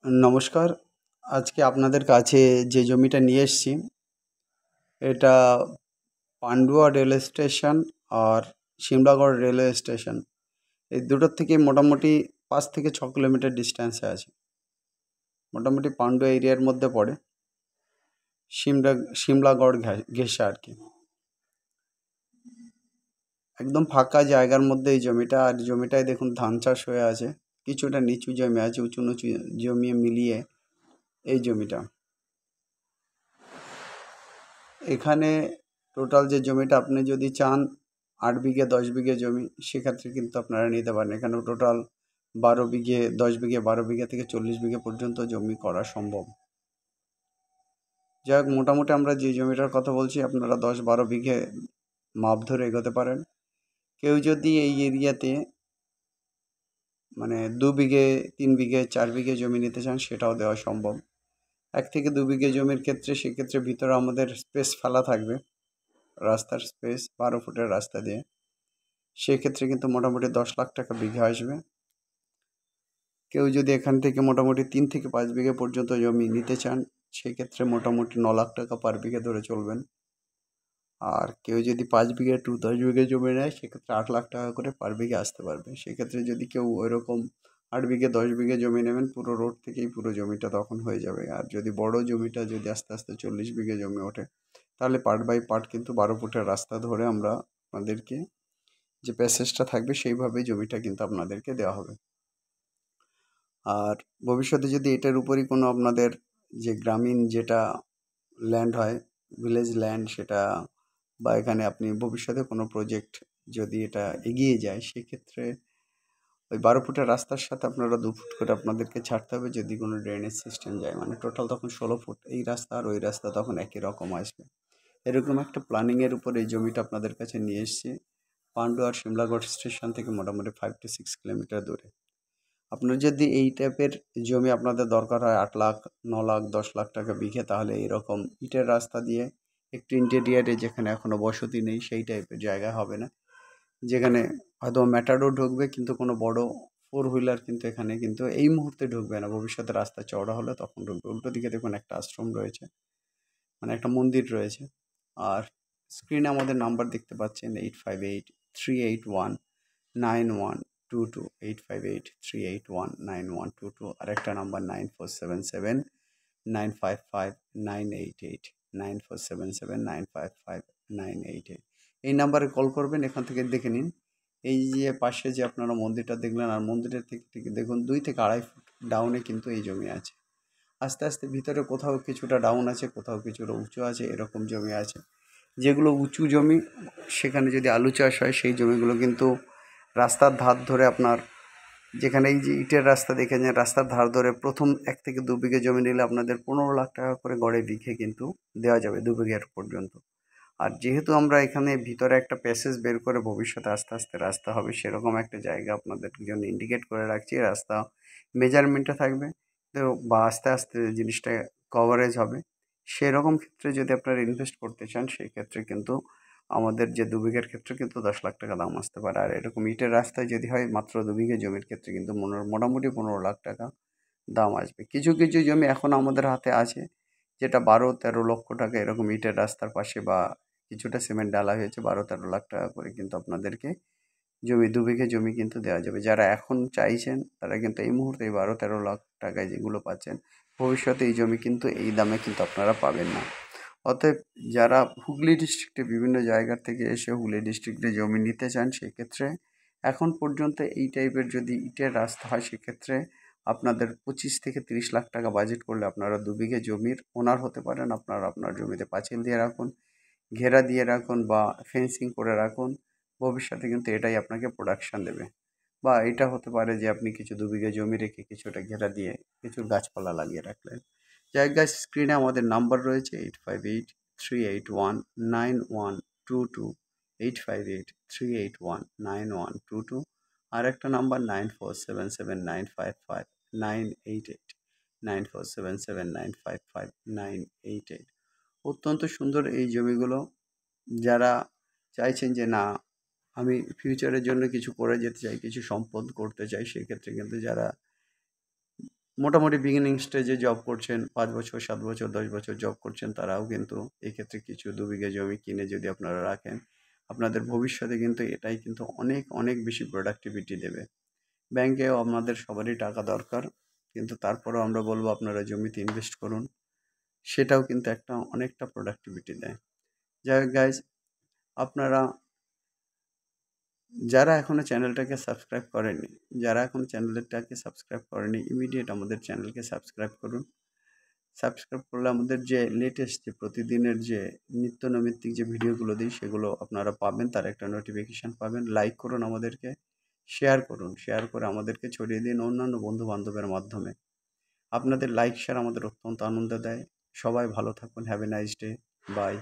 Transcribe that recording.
নমস্কার। আজকে আপনাদের কাছে যে জমিটা নিয়ে এসেছি, এটা পান্ডুয়া রেলওয়ে স্টেশন আর সিমলাগড় রেলওয়ে স্টেশন, এই দুটোর থেকে মোটামুটি 5 থেকে 6 কিলোমিটার ডিস্ট্যান্সে আছে। মোটামুটি পান্ডুয়া এরিয়ার মধ্যে পড়ে, সিমলাগড় ঘেঁষে আর কি। একদম ফাঁকা জায়গার মধ্যে এই জমিটা। আর জমিটায় দেখুন ধান চাষ হয়ে আছে, কিছুটা নিচু জমি আছে, উঁচু নিচু জমি মিলিয়ে এই জমিটা। এখানে টোটাল যে জমিটা আপনি যদি চান 8 বিঘে 10 বিঘে জমি, সেক্ষেত্রে কিন্তু আপনারা নিতে পারেন। এখানে টোটাল 12 বিঘে 10 বিঘে 12 বিঘা থেকে 40 বিঘে পর্যন্ত জমি করা সম্ভব। যাই হোক, মোটামুটি আমরা যে জমিটার কথা বলছি, আপনারা 10-12 বিঘে মাপ ধরে এগোতে পারেন। কেউ যদি এই এরিয়াতে মানে 2 বিঘে 3 বিঘে 4 বিঘে জমি নিতে চান, সেটাও দেওয়া সম্ভব। 1 থেকে 2 বিঘে জমির ক্ষেত্রে সেক্ষেত্রে ভিতরে আমাদের স্পেস ফেলা থাকবে, রাস্তার স্পেস 12 ফুটের রাস্তা দিয়ে। সেক্ষেত্রে কিন্তু মোটামুটি 10 লাখ টাকা বিঘা আসবে। কেউ যদি এখান থেকে মোটামুটি 3 থেকে 5 বিঘে পর্যন্ত জমি নিতে চান, সেক্ষেত্রে মোটামুটি 9 লাখ টাকা পার বিঘে ধরে চলবেন। আর কেউ যদি 5 বিঘে টু 10 বিঘে জমি নেয়, সেক্ষেত্রে 8 লাখ টাকা করে পার বিঘে আসতে পারবে। সেক্ষেত্রে যদি কেউ ওইরকম 8 বিঘে 10 বিঘে জমি নেবেন, পুরো রোড থেকেই পুরো জমিটা তখন হয়ে যাবে। আর যদি বড় জমিটা যদি আস্তে আস্তে 40 বিঘে জমি ওঠে, তাহলে পার্ট বাই পার্ট কিন্তু 12 ফুটের রাস্তা ধরে আমরা আমাদেরকে যে প্যাসেজটা থাকবে সেইভাবেই জমিটা কিন্তু আপনাদেরকে দেওয়া হবে। আর ভবিষ্যতে যদি এটার উপরই কোনো আপনাদের যে গ্রামীণ যেটা ল্যান্ড হয়, ভিলেজ ল্যান্ড, সেটা বা এখানে আপনি ভবিষ্যতে কোনো প্রজেক্ট যদি এটা এগিয়ে যায়, সেক্ষেত্রে ওই 12 ফুটের রাস্তার সাথে আপনারা 2 ফুট করে আপনাদেরকে ছাড়তে হবে, যদি কোনো ড্রেনেজ সিস্টেম যায়। মানে টোটাল তখন 16 ফুট এই রাস্তা, আর ওই রাস্তা তখন একই রকম আসবে। এরকম একটা প্ল্যানিংয়ের উপর এই জমিটা আপনাদের কাছে নিয়ে এসেছি। পান্ডু আর সিমলাগড় স্টেশন থেকে মোটামুটি 5 to 6 কিলোমিটার দূরে। আপনার যদি এই টাইপের জমি আপনাদের দরকার হয় 8 লাখ 9 লাখ 10 লাখ টাকা বিঘে, তাহলে এরকম ইটের রাস্তা দিয়ে একটু ইন্টেরিয়ারে, যেখানে এখনও বসতি নেই, সেই টাইপের জায়গা হবে না, যেখানে হয়তো ম্যাটাডোর ঢুকবে কিন্তু কোনো বড় 4 হুইলার কিন্তু এখানে কিন্তু এই মুহূর্তে ঢুকবে না। ভবিষ্যতে রাস্তা চওড়া হলে তখন ঢুকবে। উল্টো দিকে দেখুন একটা আশ্রম রয়েছে, মানে একটা মন্দির রয়েছে। আর স্ক্রিনে আমাদের নাম্বার দেখতে পাচ্ছেন 8583819122, 8583819122। আর একটা নাম্বার 9477955988, 9477955988। এই নাম্বারে কল করবেন, এখান থেকে দেখে নিন। এই যে পাশে যে আপনারা মন্দিরটা দেখলেন, আর মন্দিরের থেকে ঠিক দেখুন 2 থেকে 2.5 ফুট ডাউনে কিন্তু এই জমি আছে। আস্তে আস্তে ভিতরে কোথাও কিছুটা ডাউন আছে, কোথাও কিছুটা উঁচু আছে, এরকম জমি আছে। যেগুলো উঁচু জমি, সেখানে যদি আলু চাষ হয়, সেই জমিগুলো কিন্তু রাস্তার ধার ধরে আপনার, যেখানে এই যে ইটের রাস্তা দেখেছেন, রাস্তার ধার ধরে প্রথম 1 থেকে 2 বিঘে জমি নিলে আপনাদের 15 লাখ টাকা করে গড়ে বিঘে কিন্তু দেওয়া যাবে 2 বিঘের পর্যন্ত। আর যেহেতু আমরা এখানে ভিতরে একটা প্যাসেজ বের করে ভবিষ্যতে আস্তে আস্তে রাস্তা হবে, সেরকম একটা জায়গা আপনাদের জন্য ইন্ডিকেট করে রাখছি। রাস্তা মেজারমেন্টে থাকবে তো, বা আস্তে আস্তে জিনিসটা কভারেজ হবে। সেরকম ক্ষেত্রে যদি আপনারা ইনভেস্ট করতে চান, সেই ক্ষেত্রে কিন্তু আমাদের যে 2 বিঘের ক্ষেত্রে কিন্তু 10 লাখ টাকা দাম আসতে পারে। আর এরকম ইটের রাস্তায় যদি হয় মাত্র 2 বিঘে জমির ক্ষেত্রে কিন্তু মোটামুটি 15 লাখ টাকা দাম আসবে। কিছু কিছু জমি এখন আমাদের হাতে আছে, যেটা 12-13 লক্ষ টাকা এরকম ইটের রাস্তার পাশে, বা কিছুটা সিমেন্ট ডালা হয়েছে, 12-13 লাখ টাকা করে কিন্তু আপনাদেরকে জমি 2 বিঘে জমি কিন্তু দেওয়া যাবে। যারা এখন চাইছেন তারা কিন্তু এই মুহূর্তে এই 12-13 লাখ টাকায় যেগুলো পাচ্ছেন, ভবিষ্যতে এই জমি কিন্তু এই দামে কিন্তু আপনারা পাবেন না। অতএব যারা হুগলি ডিস্ট্রিক্টে বিভিন্ন জায়গার থেকে এসে হুগলি ডিস্ট্রিক্টে জমি নিতে চান, সেক্ষেত্রে এখন পর্যন্ত এই টাইপের যদি ইটের রাস্তা হয়, সেক্ষেত্রে আপনাদের 25 থেকে 30 লাখ টাকা বাজেট করলে আপনারা 2 বিঘে জমির ওনার হতে পারেন। আপনারা আপনার জমিতে পাঁচিল দিয়ে রাখুন, ঘেরা দিয়ে রাখুন, বা ফেন্সিং করে রাখুন। ভবিষ্যতে কিন্তু এটাই আপনাকে প্রোডাকশান দেবে। বা এটা হতে পারে যে আপনি কিছু 2 বিঘে জমি রেখে কিছুটা ঘেরা দিয়ে কিছু গাছপালা লাগিয়ে রাখলেন। জায়গায় স্ক্রিনে আমাদের নাম্বার রয়েছে 8583819122, 8583819122। আর একটা নাম্বার 9477955988, 9477955988। অত্যন্ত সুন্দর এই জমিগুলো। যারা চাইছেন যে না, আমি ফিউচারের জন্য কিছু করে যেতে চাই, কিছু সম্পদ করতে চাই, সেক্ষেত্রে কিন্তু যারা মোটামুটি বিগিনিং স্টেজে জব করছেন, 5 বছর, 7 বছর, 10 বছর জব করছেন, তারাও কিন্তু এই ক্ষেত্রে কিছু 2 বিঘা জমি কিনে যদি আপনারা রাখেন, আপনাদের ভবিষ্যতে কিন্তু এটাই কিন্তু অনেক, অনেক বেশি প্রোডাক্টিভিটি দেবে। ব্যাংকেও আপনাদের সবারই টাকা দরকার, কিন্তু তারপরেও আমরা বলব আপনারা জমিতে ইনভেস্ট করুন। সেটাও কিন্তু একটা অনেকটা প্রোডাক্টিভিটি দেয়। যাই হোক গাইজ, আপনারা যারা এখনও চ্যানেলটাকে সাবস্ক্রাইব করেনি, ইমিডিয়েট আমাদের চ্যানেলকে সাবস্ক্রাইব করুন। সাবস্ক্রাইব করলে আমাদের যে লেটেস্ট যে প্রতিদিনের যে নিত্য নৈমিত্তিক যে ভিডিওগুলো দিই সেগুলো আপনারা পাবেন, তার একটা নোটিফিকেশান পাবেন। লাইক করুন আমাদেরকে, শেয়ার করুন, শেয়ার করে আমাদেরকে ছড়িয়ে দিন অন্যান্য বন্ধু বান্ধবের মাধ্যমে। আপনাদের লাইক শেয়ার আমাদের অত্যন্ত আনন্দ দেয়। সবাই ভালো থাকুন। Have a nice day. By.